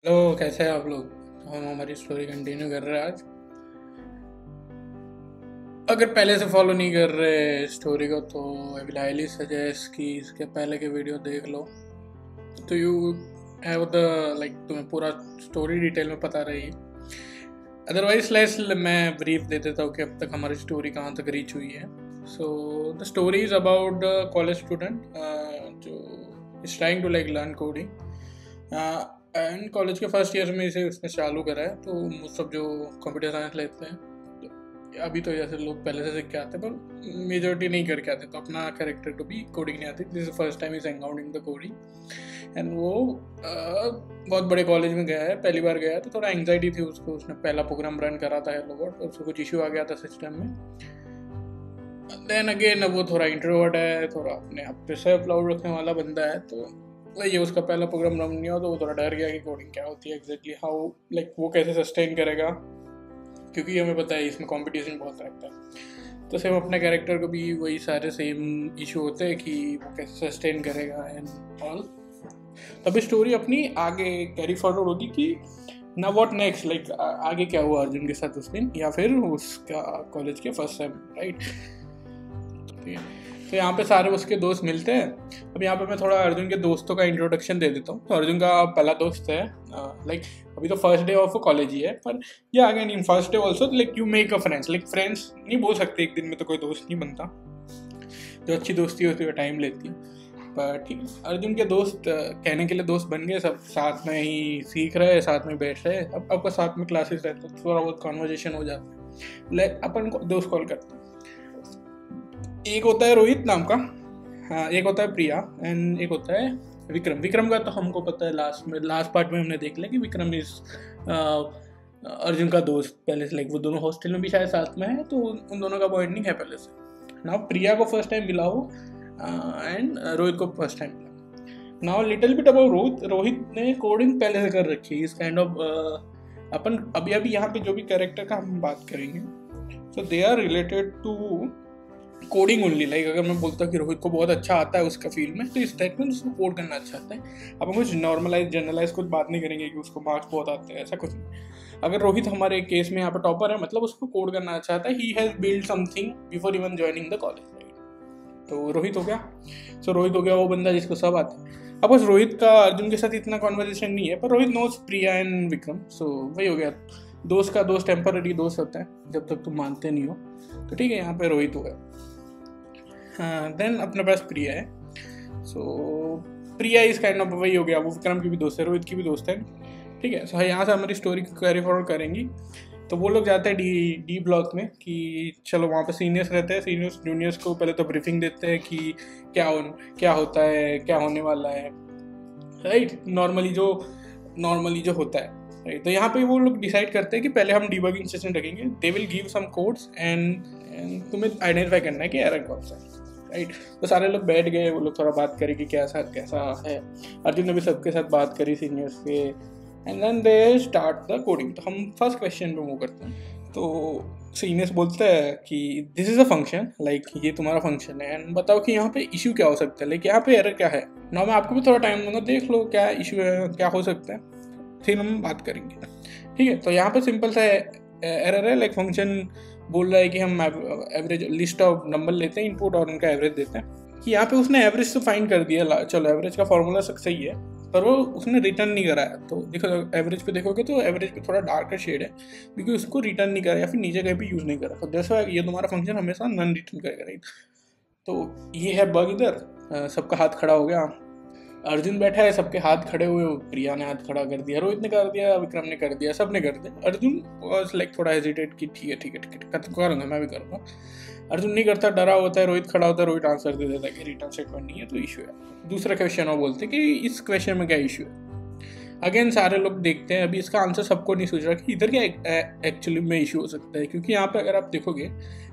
Hello, कैसे हैं आप लोग। हम हमारी स्टोरी कंटिन्यू कर रहे हैं आज। अगर पहले से फॉलो नहीं कर रहे स्टोरी को तो आई विल हाईली सजेस्ट कि इसके पहले के वीडियो देख लो तो यू हैव द लाइक तुम्हें पूरा स्टोरी डिटेल में पता रहेगी। अदरवाइज लेस मैं ब्रीफ दे देता हूँ कि अब तक हमारी स्टोरी कहाँ तक रीच हुई है। So the story is about college student जो is trying to like learn coding and college के फर्स्ट ईयर में इसे उसने चालू करा है। तो मोस्ट ऑफ जो कंप्यूटर साइंस लेते हैं तो अभी तो जैसे लोग पहले से सीख के आते हैं पर मेजोरिटी नहीं करके आते, तो अपना कैरेक्टर को भी कोडिंग नहीं आती। This is first time is encountering the coding and वो बहुत बड़े कॉलेज में गया है, पहली बार गया है तो थोड़ा एंग्जाइटी थी उसको। उसने पहला प्रोग्राम रन करा था हेलो वर्ल्ड, उसको कुछ इशू आ गया था सिस्टम में। देन अगेन वो थोड़ा इंट्रोवर्ट है, थोड़ा अपने आप पे सेल्फ लव रखने वाला बंदा है, तो वही है उसका पहला प्रोग्राम रन नहीं हुआ तो वो थोड़ा डर गया कि कोडिंग क्या होती है एग्जैक्टली, हाउ लाइक वो कैसे सस्टेन करेगा, क्योंकि हमें पता है इसमें कंपटीशन बहुत रहता है। तो सेम अपने कैरेक्टर को भी वही सारे सेम इशू होते हैं कि वो कैसे सस्टेन करेगा एंड ऑल। तभी स्टोरी अपनी आगे कैरी फॉरवर्ड होगी कि ना व्हाट नेक्स्ट, लाइक आगे क्या हुआ अर्जुन के साथ उस दिन या फिर उसका कॉलेज के फर्स्ट सेम, राइट। तो यहाँ पे सारे उसके दोस्त मिलते हैं। अब यहाँ पे मैं थोड़ा अर्जुन के दोस्तों का इंट्रोडक्शन दे देता हूँ। तो अर्जुन का पहला दोस्त है लाइक अभी तो फर्स्ट डे ऑफ कॉलेज ही है, पर ये आगे नहीं, first day also like you make a friends, like friends नहीं बोल सकते, एक दिन में तो कोई दोस्त नहीं बनता। जो अच्छी दोस्ती होती है टाइम लेती है, पर ठीक है। अर्जुन के दोस्त कहने के लिए दोस्त बन गए, सब साथ में ही सीख रहे हैं, साथ में बैठ रहे हैं। अब आपका साथ में क्लासेस रहते हैं, थोड़ा बहुत कॉन्वर्जेशन हो जाता है। लाइक अपन को दोस्त कॉल करते हैं, एक होता है रोहित नाम का, हाँ, एक होता है प्रिया एंड एक होता है विक्रम। विक्रम का तो हमको पता है, लास्ट पार्ट में हमने देख लिया कि विक्रम इज अर्जुन का दोस्त पहले से, लाइक वो दोनों हॉस्टल में भी शायद साथ में है, तो उन दोनों का बॉन्डिंग है पहले से। नाउ प्रिया को फर्स्ट टाइम मिला हो एंड रोहित को फर्स्ट टाइम मिला। Now little bit about Rohit. Rohit ने कोडिंग पहले से कर रखी है, इस काइंड ऑफ अपन अभी अभी यहाँ पे जो भी कैरेक्टर का हम बात करेंगे so they are related to coding only. Like अगर मैं बोलता हूँ कि रोहित को बहुत अच्छा आता है उसका फील्ड में, तो इस टाइप में उसको कोड करना अच्छा आता है। अब हम कुछ नॉर्मलाइज जनरलाइज कुछ बात नहीं करेंगे कि उसको मार्क्स बहुत आते हैं, ऐसा कुछ नहीं। अगर रोहित हमारे केस में यहाँ पर टॉपर है, मतलब उसको कोड करना अच्छा आता है। He has build something before even joining the college, तो रोहित हो गया। सो रोहित हो गया वो बंदा जिसको सब आता है। अब बस रोहित का अर्जुन के साथ इतना कॉन्वर्जेशन नहीं है, पर Rohit knows Priya and Vikram, so वही हो गया। दोस्त का दोस्त टेम्पररी दोस्त होता है जब तक तुम मानते नहीं हो, तो ठीक है, यहाँ पे रोहित हो गया। देन अपने पास प्रिया है। सो प्रिया इस काइंड ऑफ वही हो गया, वो विक्रम की भी दोस्त है, रोहित की भी दोस्त है, ठीक है। सो यहाँ से हमारी स्टोरी को कैरी फॉरवर्ड करेंगी। तो वो लोग जाते हैं डी ब्लॉक में कि चलो वहाँ पे सीनियर्स रहते हैं, सीनियर्स जूनियर्स को पहले तो ब्रीफिंग देते हैं कि क्या होता है, क्या होने वाला है, राइट। नॉर्मली जो होता है, राइट। तो यहाँ पे वो लोग डिसाइड करते हैं कि पहले हम डीबगिंग सेशन रखेंगे। They will give some codes and तुम्हें आइडेंटिफाई करना है कि एरर कौन सा है, राइट। तो सारे लोग बैठ गए, वो लोग थोड़ा बात करें कि कैसा है। अर्जुन ने भी सबके साथ बात करी सीनियर्स के, and then they start the coding. तो हम फर्स्ट क्वेश्चन पे मूव करते हैं। तो सीनियर्स बोलते हैं कि this is a function, like ये तुम्हारा फंक्शन है एंड बताओ कि यहाँ पे इशू क्या हो सकता है, लाइक यहाँ पे एरर क्या है। ना मैं आपको भी थोड़ा टाइम दूंगा, देख लो क्या इशू है, क्या हो सकता है, फिर हम बात करेंगे, ठीक है। तो यहाँ पे सिंपल सा एरर है, लाइक फंक्शन बोल रहा है कि हम एवरेज लिस्ट ऑफ नंबर लेते हैं इनपुट और उनका एवरेज देते हैं, कि यहाँ पे उसने एवरेज तो फाइंड कर दिया, चलो एवरेज का फॉर्मूला सही है, पर वो उसने रिटर्न नहीं कराया। तो देखो एवरेज पे देखोगे तो एवरेज पे थोड़ा डार्कर शेड है, क्योंकि उसको रिटर्न नहीं करा या फिर नीचे कहीं भी यूज़ नहीं करा। तो जैसा ये तुम्हारा फंक्शन हमेशा नन रिटर्न करेगा, राइट। तो ये है बग इधर। सबका हाथ खड़ा हो गया, अर्जुन बैठा है, सबके हाथ खड़े हुए, प्रिया ने हाथ खड़ा कर दिया, रोहित ने कर दिया, विक्रम ने कर दिया, सब ने कर दिया। अर्जुन वॉज लाइक थोड़ा हेजिटेट कि ठीक है करूँगा, मैं भी करूँगा। अर्जुन नहीं करता, डरा होता है। रोहित खड़ा होता है, रोहित आंसर दे देता है कि रिटर्न स्टेटमेंट नहीं है तो इशू है। दूसरा क्वेश्चन वो बोलते कि इस क्वेश्चन में क्या इशू है। अगेन सारे लोग देखते हैं, अभी इसका आंसर सबको नहीं सूझ रहा कि इधर क्या एक्चुअली में इशू हो सकता है, क्योंकि यहाँ पे अगर आप देखोगे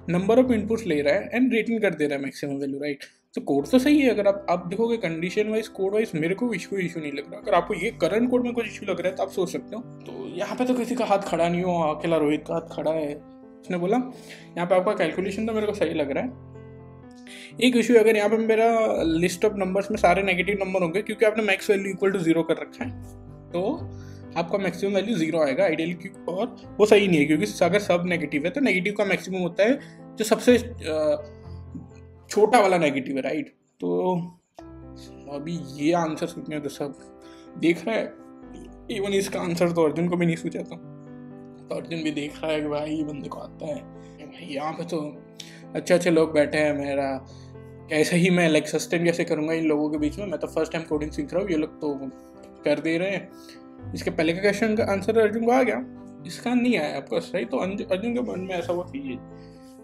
नंबर ऑफ इनपुट्स ले रहा है एंड रेटिंग कर दे रहा है मैक्सिमम वैल्यू, राइट। तो कोड तो सही है, अगर आप देखोगे कंडीशन वाइज कोड वाइज मेरे को इशू नहीं लग रहा। अगर आपको ये करंट कोड में कुछ इशू लग रहा है तो आप सोच सकते हो। तो यहाँ पे तो किसी का हाथ खड़ा नहीं हो, अकेला रोहित का हाथ खड़ा है। उसने बोला यहाँ पे आपका कैलकुलेशन तो मेरे को सही लग रहा है, एक इशू अगर यहाँ पे मेरा लिस्ट ऑफ नंबर्स में सारे नेगेटिव नंबर होंगे, क्योंकि आपने मैक्स वैल्यू इक्वल टू 0 कर रखा है, तो आपका मैक्सिमम वैल्यू 0 आएगा आइडियली, और वो सही नहीं है क्योंकि अगर सब नेगेटिव है तो नेगेटिव का मैक्सिमम होता है जो सबसे छोटा वाला नेगेटिव है, राइट। तो अभी ये आंसर सोचने तो सब देख रहा है, इवन इसका आंसर तो अर्जुन को भी नहीं सोचा था, तो अर्जुन भी देख रहा है कि भाई बंदे को आता है भाई। यहाँ पे तो अच्छे अच्छे लोग बैठे हैं, मेरा कैसे ही मैं लाइक सस्टेन कैसे करूँगा इन लोगों के बीच में। मैं तो फर्स्ट टाइम कोडिंग सीख रहा हूँ, ये लोग तो कर दे रहे हैं। इसके पहले का क्वेश्चन का आंसर अर्जुन को आ गया, इसका नहीं आया आपको, सही। तो अर्जुन के मन में ऐसा हुआ कि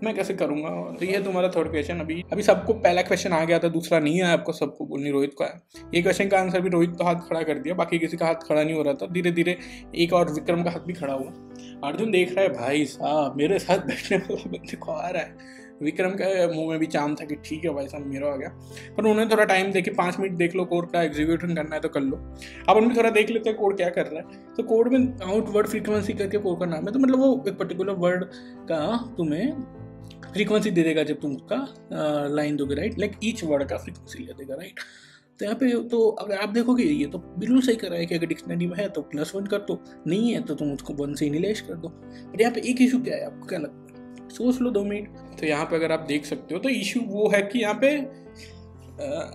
मैं कैसे करूँगा। तो ये तुम्हारा थर्ड क्वेश्चन। अभी सबको पहला क्वेश्चन आ गया था, दूसरा नहीं आया आपको, सबको बोलनी रोहित को आया। ये क्वेश्चन का आंसर भी रोहित तो हाथ खड़ा कर दिया, बाकी किसी का हाथ खड़ा नहीं हो रहा था। धीरे धीरे एक और विक्रम का हाथ भी खड़ा हुआ। अर्जुन देख रहा है भाई साहब मेरे साथ बैठने वाला बंदे को आ रहा है। विक्रम के मुंह में भी चाम था कि ठीक है भाई साहब मेरा आ गया, पर उन्होंने थोड़ा टाइम देके 5 मिनट देख लो, कोड का एग्जीक्यूशन करना है तो कर लो। अब उनमें थोड़ा देख लेते हैं कोड क्या कर रहा है। तो कोड में आउटवर्ड फ्रीक्वेंसी करके कोड का नाम है, तो मतलब वो एक पर्टिकुलर वर्ड का तुम्हें फ्रीक्वेंसी दे देगा जब तुम उसका लाइन दोगे, राइट। लाइक ईच वर्ड का फ्रीक्वेंसी ले देगा, राइट। तो यहाँ पे तो अगर आप देखोगे ये तो बिल्कुल सही कर रहा है कि अगर डिक्शनरी में है तो +1 कर दो, नहीं है तो तुम उसको 1 से इनिशियलाइज कर दो। पर यहाँ पे एक इशू क्या है, आपको क्या लगता है, सोच लो 2 मिनट। तो यहाँ पे अगर आप देख सकते हो तो इशू वो है कि यहाँ पे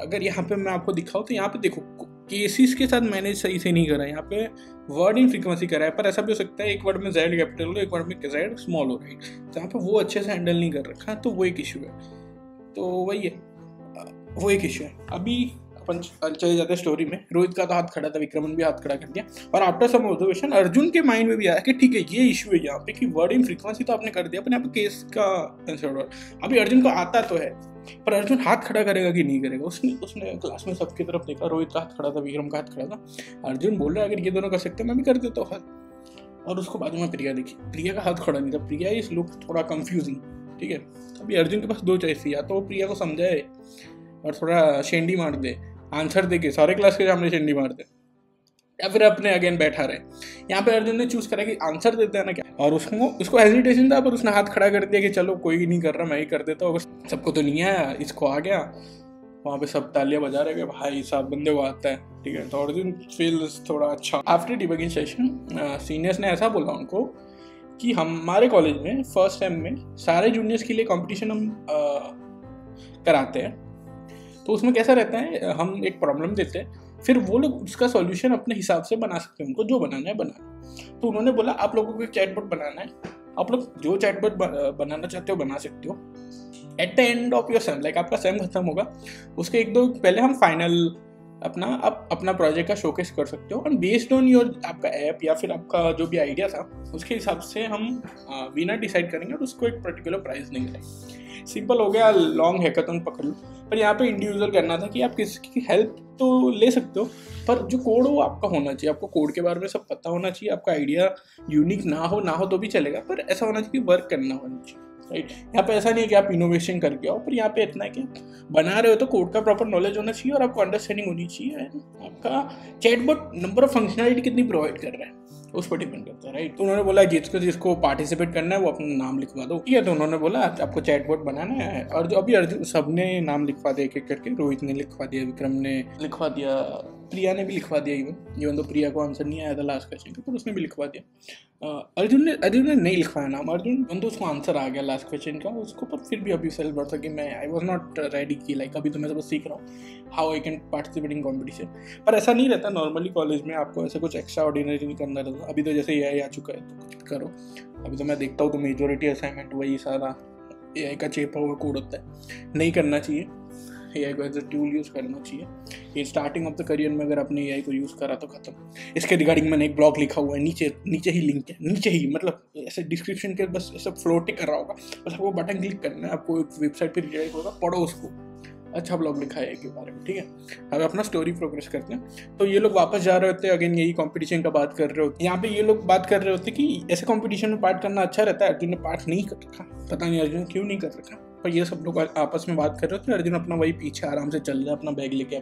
अगर यहाँ पे मैं आपको दिखाऊँ तो यहाँ पे देखो केसेस के साथ मैनेज सही से नहीं करा है। यहाँ पे वर्ड इन फ्रीक्वेंसी करा है, पर ऐसा भी हो सकता है एक वर्ड में Z कैपिटल हो, एक वर्ड में Z स्मॉल हो, राइट। तो यहाँ पे वो अच्छे से हैंडल नहीं कर रखा, तो वो एक इशू है। तो वही है, वो एक इशू है। अभी अपन चले जाते हैं स्टोरी में। रोहित का तो हाथ खड़ा था, विक्रमन भी हाथ खड़ा कर दिया, और आफ्टर सम ऑब्जर्वेशन अर्जुन के माइंड में भी आया कि ठीक है ये इशू है यहाँ पे कि वर्ड इन फ्रीक्वेंसी तो आपने कर दिया, पर यहाँ पे केस का आंसर अभी अर्जुन को आता तो है, पर अर्जुन हाथ खड़ा करेगा कि नहीं करेगा। उसने क्लास में सबकी तरफ देखा, रोहित का हाथ खड़ा था, विक्रम का हाथ खड़ा था। अर्जुन बोल रहा है अगर ये दोनों कर सकते हैं मैं भी कर देता हूँ हाथ। और उसको बाजू में प्रिया दिखी, प्रिया का हाथ खड़ा नहीं था। प्रिया इस लुक थोड़ा कंफ्यूजिंग, ठीक है। अभी अर्जुन के पास 2 चॉइस थी, या तो वो प्रिया को समझाए और थोड़ा शेंडी मार दे, आंसर दे के सारे क्लास के सामने शेंडी मार दे, या फिर अपने अगेन बैठा रहे। यहाँ पे अर्जुन ने चूज करा कि आंसर देता है ना क्या, और उसको हेजिटेशन था, पर उसने हाथ खड़ा कर दिया कि चलो कोई नहीं कर रहा मैं ही कर देता हूँ, सबको तो नहीं आया, इसको आ गया। वहाँ पे सब तालियां बजा रहे भाई साहब बंदे को आता है, ठीक है। तो अर्जुन फील्स थोड़ा अच्छा। आफ्टर डिबगिंग सेशन सीनियर्स ने ऐसा बोला उनको कि हमारे कॉलेज में फर्स्ट टाइम में सारे जूनियर्स के लिए कॉम्पिटिशन हम कराते हैं। तो उसमें कैसा रहता है, हम एक प्रॉब्लम देते हैं, फिर वो लोग उसका सॉल्यूशन अपने हिसाब से बना सकते हैं, उनको जो बनाना है बनाना। तो उन्होंने बोला आप लोगों को एक चैटबॉट बनाना है, आप लोग जो चैटबॉट बनाना चाहते हो बना सकते हो। At the end of your same, like आपका सेम खत्म होगा उसके 1-2 पहले हम फाइनल अपना प्रोजेक्ट का शोकेस कर सकते हो, और बेस्ड ऑन योर आपका ऐप या फिर आपका जो भी आइडिया था उसके हिसाब से हम विनर डिसाइड करेंगे और उसको एक पर्टिकुलर प्राइज देंगे। सिंपल हो गया, लॉन्ग हैकाथन पकड़ लो। पर यहाँ पे इंडिविजुअल करना था कि आप किसी की हेल्प तो ले सकते हो, पर जो कोड वो आपका होना चाहिए, आपको कोड के बारे में सब पता होना चाहिए, आपका आइडिया यूनिक ना हो तो भी चलेगा, पर ऐसा होना चाहिए कि वर्क करना होना चाहिए, राइट। यहाँ पे ऐसा नहीं है कि आप इनोवेशन करके आओ, पर यहाँ पे इतना है कि बना रहे हो तो कोड का प्रॉपर नॉलेज होना चाहिए और आपको अंडरस्टैंडिंग होनी चाहिए। आपका चैटबॉट नंबर ऑफ फंक्शनलिटी कितनी प्रोवाइड कर रहा है उस पर डिपेंड करता है, राइट। तो उन्होंने बोला जिसको पार्टिसिपेट करना है वो अपना नाम लिखवा दो, ठीक है। तो उन्होंने बोला आपको चैटबॉट बनाना है, और जो अभी अर्जुन सबने नाम लिखवा दिया एक एक करके। रोहित ने लिखवा दिया, विक्रम ने लिखवा दिया, प्रिया ने भी लिखवा दिया। इवन तो प्रिया को आंसर नहीं आया था लास्ट क्वेश्चन का, पर उसने भी लिखवा दिया। अर्जुन ने नहीं लिखवाया नाम। अर्जुन तो उसको आंसर आ गया लास्ट क्वेश्चन का उसको, पर फिर भी अभी सेल्फ था कि मैं आई वॉज नॉट रेडी की, लाइक अभी तो मैं बस सीख रहा हूँ how I can participate in competition. पर ऐसा नहीं रहता नॉर्मली कॉलेज में, आपको ऐसा कुछ एक्स्ट्रा ऑर्डिनरी नहीं करना रहता। अभी तो जैसे AI आ चुका है तो कुछ करो। अभी तो मैं देखता हूँ तो मेजोरिटी असाइनमेंट वही सारा AI का चेपा हुआ कोड होता है, नहीं करना चाहिए। AI को एज अ टूल यूज़ करना चाहिए। ये स्टार्टिंग ऑफ द करियर में अगर आपने AI को यूज़ करा तो खत्म। इसके रिगार्डिंग मैंने एक ब्लॉग लिखा हुआ है, नीचे ही लिंक है, नीचे ही मतलब ऐसे डिस्क्रिप्शन के बस ऐसा फ्लोट कर रहा होगा, बस आपको बटन क्लिक करना है, आपको एक वेबसाइट पर रिडायरेक्ट होगा, पढ़ो उसको। अच्छा ब्लॉग लिखा है के बारे में, ठीक है। अब अपना स्टोरी प्रोग्रेस करते हैं। तो ये लोग वापस जा रहे होते हैं, अगेन यही कंपटीशन का बात कर रहे होते। यहाँ पे ये लोग बात कर रहे होते कि ऐसे कंपटीशन में पार्ट करना अच्छा रहता है। अर्जुन ने पार्ट नहीं कर रखा, पता नहीं अर्जुन क्यों नहीं कर रखा, पर ये सब लोग आपस में बात कर रहे होते। अर्जुन अपना वही पीछे आराम से चल रहा है, अपना बैग लेके,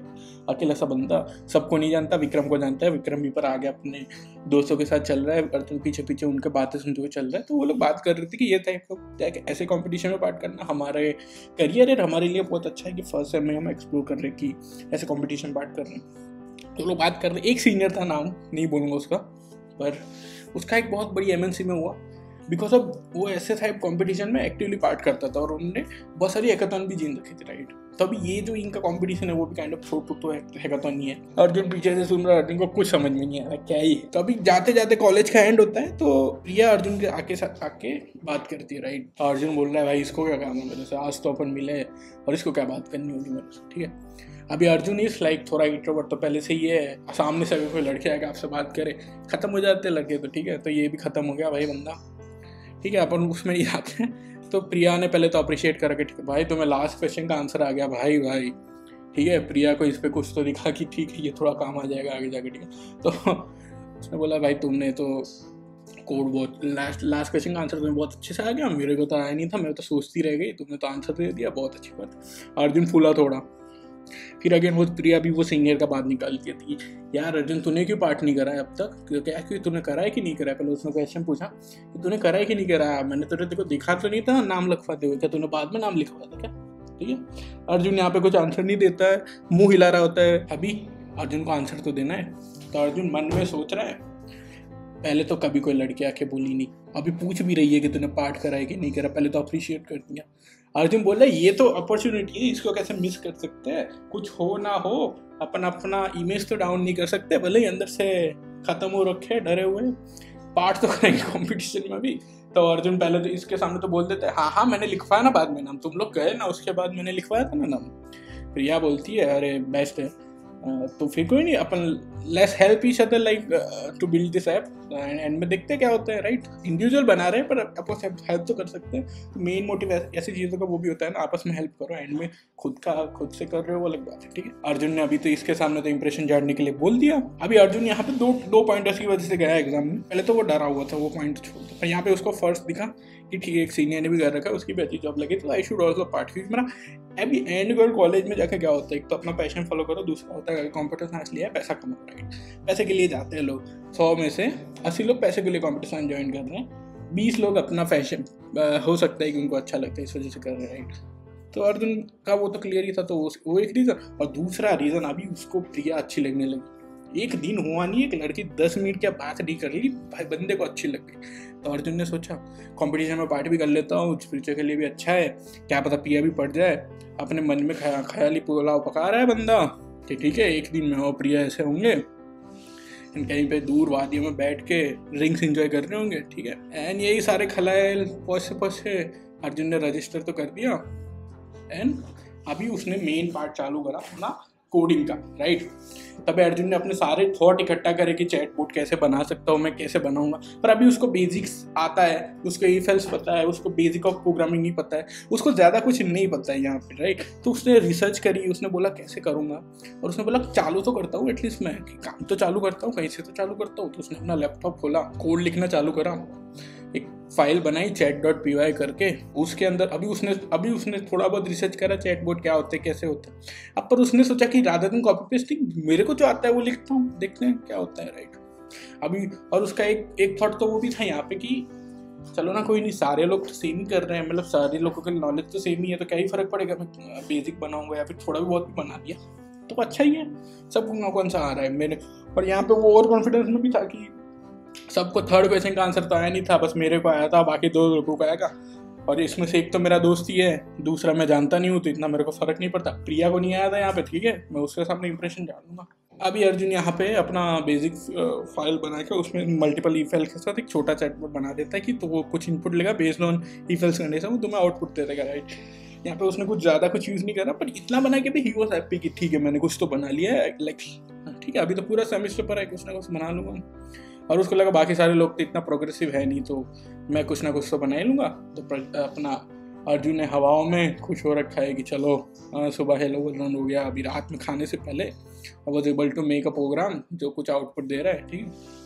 अकेला सा बंदा, सबको नहीं जानता, विक्रम को जानता है। विक्रम भी पर आगे अपने दोस्तों के साथ चल रहा है, अर्जुन पीछे पीछे उनके बातें सुनते हुए चल रहा है। तो वो लोग बात कर रहे थे कि ये टाइप ऐसे कॉम्पिटिशन में पार्ट करना हमारे करियर है, हमारे लिए बहुत अच्छा है कि फर्स्ट सेम में हम एक्सप्लोर कर रहे हैं कि ऐसे कॉम्पिटिशन पार्ट कर रहे हैं। तो लोग बात कर रहे, एक सीनियर था, नाम नहीं बोलूँगा उसका, पर उसका एक बहुत बड़ी एमएनसी में हुआ बिकॉज ऑफ वो ऐसे टाइप कॉम्पिटिशन में एक्टिवली पार्ट करता था और उन्होंने बहुत सारी हैकाथॉन भी जीत रखी थी, राइट। तो अभी ये जो इनका कंपटीशन है वो भी काइंड ऑफ तो हैकाथॉन ही है। अर्जुन पीछे से सुन रहा है, अर्जुन को कुछ समझ में नहीं आ रहा क्या ही है। तो अभी जाते जाते कॉलेज का एंड होता है तो प्रिया अर्जुन के आके बात करती है, राइट। अर्जुन बोल रहा है भाई इसको क्या काम है मेरे से, आज तो अपन मिले और इसको क्या बात करनी होगी मेरे से, ठीक है। अभी अर्जुन इज लाइक थोड़ा इंट्रोवर्ट तो पहले से ही है, सामने से अगर कोई लड़के आके आपसे बात करे खत्म हो जाते हैं लड़के तो, ठीक है। तो ये भी खत्म हो गया भाई बंदा, ठीक है। अपन उसमें नहीं जाते हैं। तो प्रिया ने पहले तो अप्रिशिएट करा कि ठीक है भाई तुम्हें लास्ट क्वेश्चन का आंसर आ गया भाई, ठीक है। प्रिया को इस पे कुछ तो दिखा कि ठीक है ये थोड़ा काम आ जाएगा आगे जाके, ठीक है। तो उसने बोला भाई तुमने तो कोड बहुत लास्ट क्वेश्चन का आंसर तुम्हें बहुत अच्छे से आ गया, मेरे को तो आया नहीं था, मैं तो सोचती रह गई, तुमने तो आंसर दे दिया, बहुत अच्छी बात। अर्जुन फूला थोड़ा। फिर अगेन वो प्रिया भी वो सीनियर का बात निकालती थी, यार अर्जुन तूने क्यों पार्ट नहीं करा है अब तक, क्योंकि तूने करा है कि नहीं करा है। पहले उसने क्वेश्चन पूछा कि तूने करा है कि नहीं करा है, मैंने तेरे को दिखा तो नहीं था नाम लिखवाते हुए, क्या तूने बाद में नाम लिखवाया था क्या, ठीक है। अर्जुन यहाँ पे कुछ आंसर नहीं देता है, मुंह हिला रहा होता है। अभी अर्जुन को आंसर तो देना है, तो अर्जुन मन में सोच रहा है पहले तो कभी कोई लड़की आके बोली नहीं, अभी पूछ भी रही है कि तूने पार्ट करा है कि नहीं करा, पहले तो अप्रिशिएट कर दिया। अर्जुन बोल रहा है ये तो अपॉर्चुनिटी है, इसको कैसे मिस कर सकते हैं, कुछ हो ना हो अपन अपना इमेज तो डाउन नहीं कर सकते, भले ही अंदर से खत्म हो रखे डरे हुए, पार्ट तो करेंगे कंपटीशन में भी। तो अर्जुन पहले तो इसके सामने तो बोल देता है हाँ मैंने लिखवाया ना बाद में नाम, तुम लोग गए ना उसके बाद मैंने लिखवाया था ना नाम। प्रिया बोलती है अरे बेस्ट है, तो फिर कोई नहीं अपन let's help each other like to build this app, end में देखते क्या होता है, राइट। इंडिविजुअल बना रहे हैं पर अपन हेल्प तो कर सकते हैं। तो मेन मोटिव ऐसी चीज़ों का वो भी होता है ना, आपस में हेल्प करो, एंड में खुद से कर रहे हो वो अलग बात है, ठीक है। अर्जुन ने अभी तो इसके सामने तो इंप्रेशन झाड़ने के लिए बोल दिया। अभी अर्जुन यहाँ पे दो पॉइंटर्स की वजह से गया एग्जाम में, पहले तो वो डरा हुआ था, वो पॉइंट छोड़ दो, पर यहाँ पे उसको फर्स्ट दिखा कि ठीक है एक सीनियर ने भी कर रखा है, उसकी भी अच्छी जॉब लगी, तो आई शुड ऑल्सो पार्ट। क्योंकि मेरा अभी एंड गोल कॉलेज में जाकर क्या होता है, एक तो अपना पैशन फॉलो करो, दूसरा होता है कंप्यूटर साइंस लिया है पैसा कमाओ, राइट। पैसे के लिए जाते हैं लोग, 100 में से 80 लोग पैसे के लिए कंपटीशन ज्वाइन कर रहे हैं, 20 लोग अपना फैशन हो सकता है कि उनको अच्छा लगता है इस वजह से कर रहे हैं, राइट। तो अर्जुन का वो तो क्लियर ही था, तो वो एक रीज़न। और दूसरा रीज़न अभी उसको प्रिया अच्छी लगने लगी। एक दिन हुआ नहीं, एक लड़की 10 मिनट क्या बात नहीं कर ली, भाई बंदे को अच्छी लग गई। तो अर्जुन ने सोचा कंपटीशन में पार्ट भी कर लेता हूँ, फ्यूचर के लिए भी अच्छा है, क्या पता प्रिया भी पड़ जाए। अपने मन में ख्याली पुलाव पका रहा है बंदा कि ठीक है एक दिन मैं और प्रिया ऐसे होंगे कहीं पे दूर वादियों में बैठ के ड्रिंक्स एंजॉय कर रहे होंगे, ठीक है। एंड यही सारे खलायल पोसे अर्जुन ने रजिस्टर तो कर दिया, एंड अभी उसने मेन पार्ट चालू करा अपना कोडिंग का, राइट। तब अर्जुन ने अपने सारे थॉट इकट्ठा करे कि चैटबॉट कैसे बना सकता हूँ मैं, कैसे बनाऊंगा। पर अभी उसको बेसिक्स आता है, उसको इफ एल्स पता है, उसको बेसिक ऑफ प्रोग्रामिंग नहीं पता है, उसको ज़्यादा कुछ नहीं पता है यहाँ पे, राइट। तो उसने रिसर्च करी, उसने बोला कैसे करूँगा, और उसने बोला चालू तो करता हूँ एटलीस्ट, मैं काम तो चालू करता हूँ, कहीं से तो चालू करता हूँ। तो उसने अपना लैपटॉप खोला, कोड लिखना चालू करा, एक फाइल बनाई chat.py करके, उसके अंदर अभी उसने थोड़ा बहुत रिसर्च करा चैटबॉट क्या होते हैं कैसे होता है। अब पर उसने सोचा कि रादर देन कॉपी पेस्टिंग मेरे को जो आता है वो लिखता हूँ, देखते हैं क्या होता है, राइट। अभी और उसका एक थॉट तो वो भी था यहाँ पे कि चलो ना कोई नहीं, सारे लोग तो सेम ही कर रहे हैं, मतलब सारे लोगों का नॉलेज तो सेम ही है, तो क्या ही फर्क पड़ेगा, मैं बेसिक बनाऊंगा या फिर थोड़ा भी बहुत भी बना दिया तो अच्छा ही है, सबको कौन सा आ रहा है मेरे। और यहाँ पे वो ओवर कॉन्फिडेंस में भी था कि सबको थर्ड क्वेश्चन का आंसर तो आया नहीं था, बस मेरे को आया था, बाकी 2 लोगों को आएगा, और इसमें से एक तो मेरा दोस्त ही है, दूसरा मैं जानता नहीं हूँ, तो इतना मेरे को फर्क नहीं पड़ता। प्रिया को नहीं आया था यहाँ पे, ठीक है, मैं उसके सामने इंप्रेशन झाड़ दूंगा। अभी अर्जुन यहाँ पे अपना बेसिक फाइल बना के उसमें मल्टीपल ईफेल के साथ एक छोटा चैटबॉट बना देता है कि तो वो कुछ इनपुट लेगा बेस्ड ऑन ईफेल्स करने से वो तुम्हें आउटपुट दे देगा, राइट। यहाँ पे उसने कुछ ज़्यादा कुछ यूज़ नहीं करा, पर इतना बना के भी ही वॉज हैप्पी कि ठीक है मैंने कुछ तो बना लिया है, लाइक ठीक है अभी तो पूरा सेमेस्टर पर है, कुछ ना कुछ बना लूँगा। और उसको लगा बाकी सारे लोग तो इतना प्रोग्रेसिव है नहीं, तो मैं कुछ ना कुछ तो बना ही लूँगा। तो अपना अर्जुन ने हवाओं में खुश हो रखा है कि चलो सुबह हेलो रन हो गया, अभी रात में खाने से पहले I was able to make a program जो कुछ आउटपुट दे रहा है, ठीक है।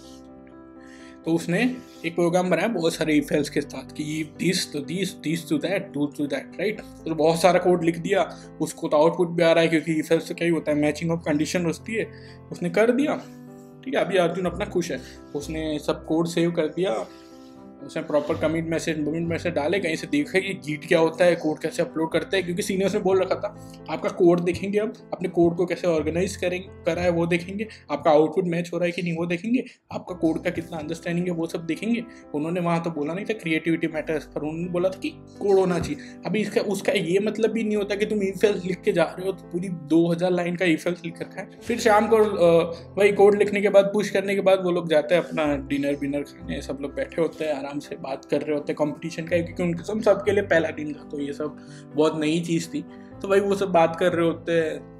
तो उसने एक प्रोग्राम बनाया बहुत सारे इफ एल्स के साथ कि this to this, this to that, do to that, right. तो बहुत सारा कोड लिख दिया, उसको तो आउटपुट भी आ रहा है क्योंकि इफ एल्स से क्या ही होता है, मैचिंग ऑफ कंडीशन होती है, उसने कर दिया, ठीक है। अभी अर्जुन अपना खुश है, उसने सब कोड सेव कर दिया उसने प्रॉपर कमिट मैसेज डाले, कहीं से देखा कि गिट क्या होता है, कोड कैसे अपलोड करते हैं, क्योंकि सीनियर्स ने बोल रखा था आपका कोड देखेंगे, अब अपने कोड को कैसे ऑर्गेनाइज करा है वो देखेंगे, आपका आउटपुट मैच हो रहा है कि नहीं वो देखेंगे, आपका कोड का कितना अंडरस्टैंडिंग है वो सब देखेंगे। उन्होंने वहाँ तो बोला नहीं था क्रिएटिविटी मैटर्स, पर उन्होंने बोला था कि कोड होना चाहिए। अभी इसका उसका ये मतलब भी नहीं होता कि तुम इफ एल्स लिख के जा रहे हो तो पूरी 2000 लाइन का इफ एल्स लिख रखा है। फिर शाम को वही कोड लिखने के बाद, पुश करने के बाद वो लोग जाते हैं अपना डिनर विनर खाने, सब लोग बैठे होते हैं आराम से बात कर रहे होते हैं कंपटीशन का, क्योंकि उनके सबके लिए पहला दिन था तो ये सब बहुत नई चीज़ थी। तो भाई वो सब बात कर रहे होते हैं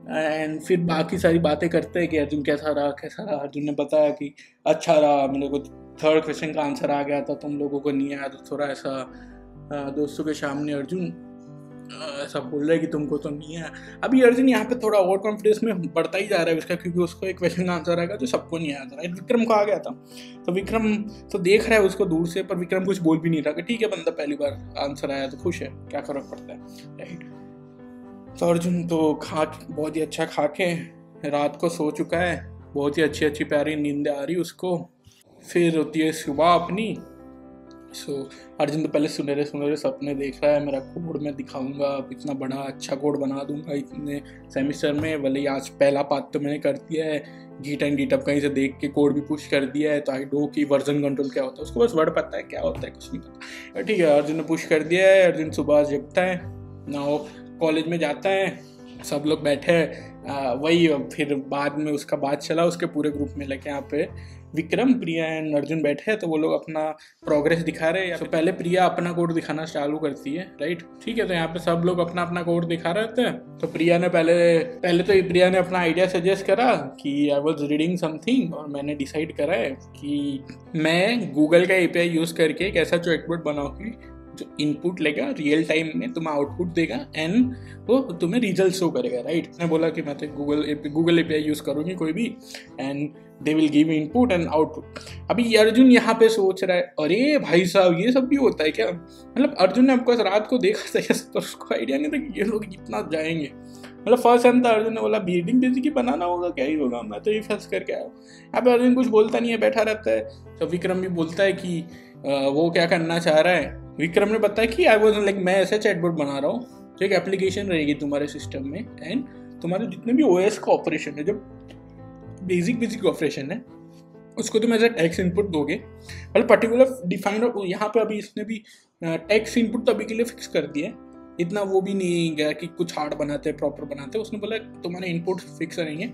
एंड फिर बाकी सारी बातें करते हैं कि अर्जुन कैसा रहा। अर्जुन ने बताया कि अच्छा रहा, मेरे को 3rd क्वेश्चन का आंसर आ गया था, तुम लोगों को नहीं आया, तो थोड़ा ऐसा दोस्तों के सामने अर्जुन ऐसा बोल रहा है कि तुमको तो नहीं है। अभी अर्जुन यहाँ पे थोड़ा ओवर कॉन्फिडेंस में बढ़ता ही जा रहा है उसका, क्योंकि उसको एक क्वेश्चन का आंसर आएगा जो सबको नहीं आया था, राइट। विक्रम को आ गया था, तो विक्रम तो देख रहा है उसको दूर से, पर विक्रम कुछ बोल भी नहीं रहा कि ठीक है बंदा पहली बार आंसर आया तो खुश है, क्या फर्क पड़ता है, राइट। तो अर्जुन तो बहुत ही अच्छा खा के रात को सो चुका है, बहुत ही अच्छी प्यारी नींद आ रही उसको। फिर होती है सुबह अपनी। अर्जुन तो पहले सुनहरे सपने देख रहा है, मेरा कोड मैं दिखाऊंगा, इतना बड़ा अच्छा कोड बना दूंगा इतने सेमिस्टर में, भले ही आज पहला पार्ट तो मैंने कर दिया है, गिट एंड गिटअप कहीं से देख के कोड भी पुश कर दिया है, तो आई डो कि वर्जन कंट्रोल क्या होता है, उसको बस वर्ड पता है क्या होता है, कुछ नहीं पता। ठीक है, अर्जुन ने पुश कर दिया है। अर्जुन सुबह जगता है ना, वो कॉलेज में जाता है, सब लोग बैठे हैं वही। फिर बाद में उसका बात चला उसके पूरे ग्रुप में लेके, यहाँ पे विक्रम, प्रिया एंड अर्जुन बैठे हैं, तो वो लोग अपना प्रोग्रेस दिखा रहे हैं। तो पहले प्रिया अपना कोड दिखाना चालू करती है, राइट। ठीक है, तो यहाँ पे सब लोग अपना अपना कोड दिखा रहे थे। तो प्रिया ने पहले तो प्रिया ने अपना आइडिया सजेस्ट करा कि आई वॉज रीडिंग समथिंग, और मैंने डिसाइड करा है कि मैं गूगल का API यूज करके एक ऐसा चैटबॉट बनाऊंगी जो इनपुट लेगा, रियल टाइम में तुम्हें आउटपुट देगा एंड वो तुम्हें रिजल्ट शो करेगा, राइट। मैं बोला कि मैं तो गूगल API यूज करूंगी कोई भी, and they will give input and output. अभी अर्जुन यहाँ पे सोच रहा है अरे भाई साहब ये सब भी होता है क्या, मतलब अर्जुन ने आपको रात को देखा था तो उसको आइडिया नहीं था कि ये लोग इतना जाएंगे। मतलब फर्स्ट टाइम था, अर्जुन ने बोला बीडिंग बेसिक बनाना होगा, क्या ही होगा, मैं तो ये फर्स्ट करके आया हूँ। यहाँ पे अर्जुन कुछ बोलता नहीं है, बैठा रहता है। तो विक्रम भी बोलता है कि वो क्या करना चाह रहा है। विक्रम ने बताया कि आई वॉज लाइक, मैं ऐसा चैटबॉट बना रहा हूँ जो एक एप्लीकेशन रहेगी तुम्हारे सिस्टम में, एंड तुम्हारे जितने भी OS का ऑपरेशन है, जो बेसिक ऑपरेशन है, उसको तुम ऐसा टेक्स्ट इनपुट दोगे, मतलब पर्टिकुलर डिफाइंड। यहाँ पे अभी इसने भी टेक्स्ट इनपुट तो अभी के लिए फिक्स कर दिया है, इतना वो भी नहीं गया कि कुछ हार्ड बनाते हैं, प्रॉपर बनाते हैं। उसने बोला तुम्हारे इनपुट फिक्स रहेंगे,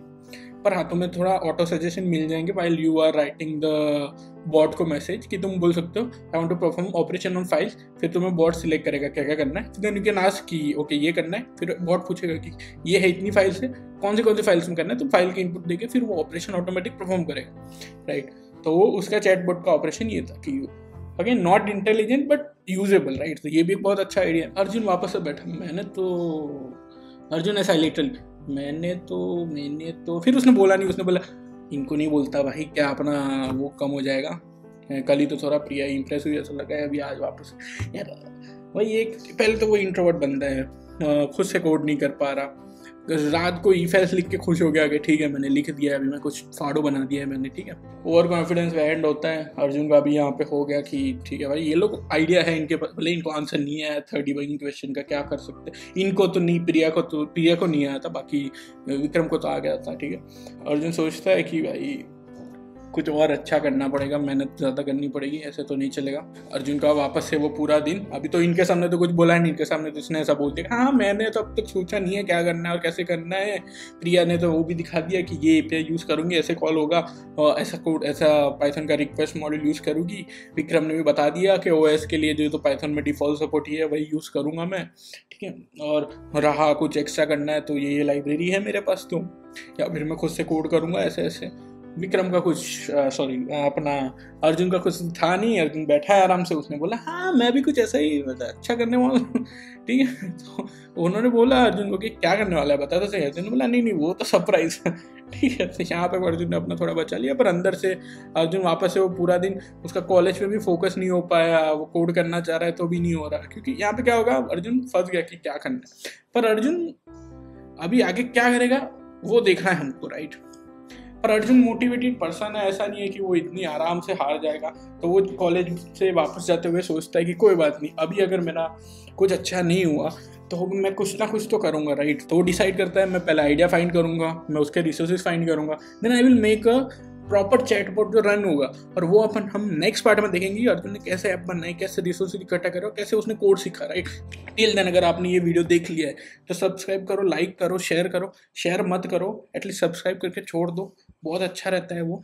पर हाँ तुम्हें थोड़ा ऑटो सजेशन मिल जाएंगे while you are writing the bot को मैसेज, कि तुम बोल सकते हो I want to perform operation on files, फिर तुम्हें बॉट सिलेक्ट करेगा क्या क्या करना है, देन यू कैन आस्क कि ओके ये करना है, फिर बॉट पूछेगा कि ये है इतनी फाइल्स है, कौन सी फाइल्स में करना है, तो फाइल के इनपुट देके फिर वो ऑपरेशन ऑटोमेटिक परफॉर्म करेगा, राइट। तो वो उसका चैटबॉट का ऑपरेशन ये था कि again not intelligent but usable, right. तो ये भी एक बहुत अच्छा आइडिया है। अर्जुन वापस से बैठा, अर्जुन ऐसा लिटरली मैंने तो फिर उसने बोला नहीं, उसने बोला इनको नहीं बोलता भाई, क्या अपना वो कम हो जाएगा, कल ही तो थोड़ा प्रिया इंप्रेस हुई ऐसा लगा है, अभी आज वापस यार वही एक, पहले तो वो इंट्रोवर्ट बंदा है, खुद से कोड नहीं कर पा रहा, रात को ईफेल्स लिख के खुश हो गया कि ठीक है मैंने लिख दिया, अभी मैं कुछ फाड़ो बना दिया है मैंने, ठीक है। ओवर कॉन्फिडेंस एंड होता है अर्जुन का भी यहाँ पे हो गया कि ठीक है भाई ये लोग आइडिया है इनके पास, भले इनको आंसर नहीं आया 30 क्वेश्चन का, क्या कर सकते, इनको तो नहीं, प्रिया को नहीं आया था, बाकी विक्रम को तो आ गया था, ठीक है। अर्जुन सोचता है कि भाई कुछ और अच्छा करना पड़ेगा, मेहनत ज़्यादा करनी पड़ेगी, ऐसे तो नहीं चलेगा। अर्जुन का वापस से वो पूरा दिन, अभी तो इनके सामने तो कुछ बोला नहीं, इनके सामने तो इसने ऐसा बोल दिया हाँ मैंने तो अब तक सोचा नहीं है क्या करना है और कैसे करना है। प्रिया ने तो वो भी दिखा दिया कि ये API यूज़ करूँगी, ऐसे कॉल होगा, और ऐसा कोड, ऐसा पाइथन का रिक्वेस्ट मॉडल यूज़ करूँगी। विक्रम ने भी बता दिया कि OS के लिए जो तो पाइथन में डिफ़ॉल्ट सपोर्ट ही है वही यूज़ करूँगा मैं, ठीक है। और रहा कुछ एक्स्ट्रा करना है तो ये लाइब्रेरी है मेरे पास, तो या फिर मैं खुद से कोड करूँगा ऐसे ऐसे। विक्रम का कुछ अपना अर्जुन का कुछ था नहीं, अर्जुन बैठा है आराम से, उसने बोला हाँ मैं भी कुछ ऐसा ही अच्छा करने वाला हूँ, ठीक है। तो उन्होंने बोला अर्जुन को कि क्या करने वाला है बता तो सही। अर्जुन ने बोला नहीं वो तो सरप्राइज है, ठीक है। तो यहाँ पे अर्जुन ने अपना थोड़ा बचा लिया, पर अंदर से अर्जुन वापस से वो पूरा दिन उसका कॉलेज पे भी फोकस नहीं हो पाया, वो कोड करना चाह रहा है तो भी नहीं हो रहा, क्योंकि यहाँ पे क्या होगा अर्जुन फंस गया कि क्या करना है। पर अर्जुन अभी आगे क्या करेगा वो देखना है हमको, राइट। पर अर्जुन मोटिवेटेड पर्सन है, ऐसा नहीं है कि वो इतनी आराम से हार जाएगा। तो वो कॉलेज से वापस जाते हुए सोचता है कि कोई बात नहीं, अभी अगर मेरा कुछ अच्छा नहीं हुआ तो मैं कुछ ना कुछ तो करूँगा, राइट। तो वो डिसाइड करता है मैं पहले आइडिया फाइंड करूँगा, मैं उसके रिसोर्सेज फाइंड करूँगा, then I will make a proper chatbot जो रन होगा। और वो हम नेक्स्ट पार्ट में देखेंगे अर्जुन ने कैसे ऐप बनाई, कैसे रिसोर्सेज इकट्ठा करा, कैसे उसने कोड सीखा, राइट। टिल देन अगर आपने ये वीडियो देख लिया है तो सब्सक्राइब करो, लाइक करो, शेयर मत करो, एटलीस्ट सब्सक्राइब करके छोड़ दो, बहुत अच्छा रहता है वो।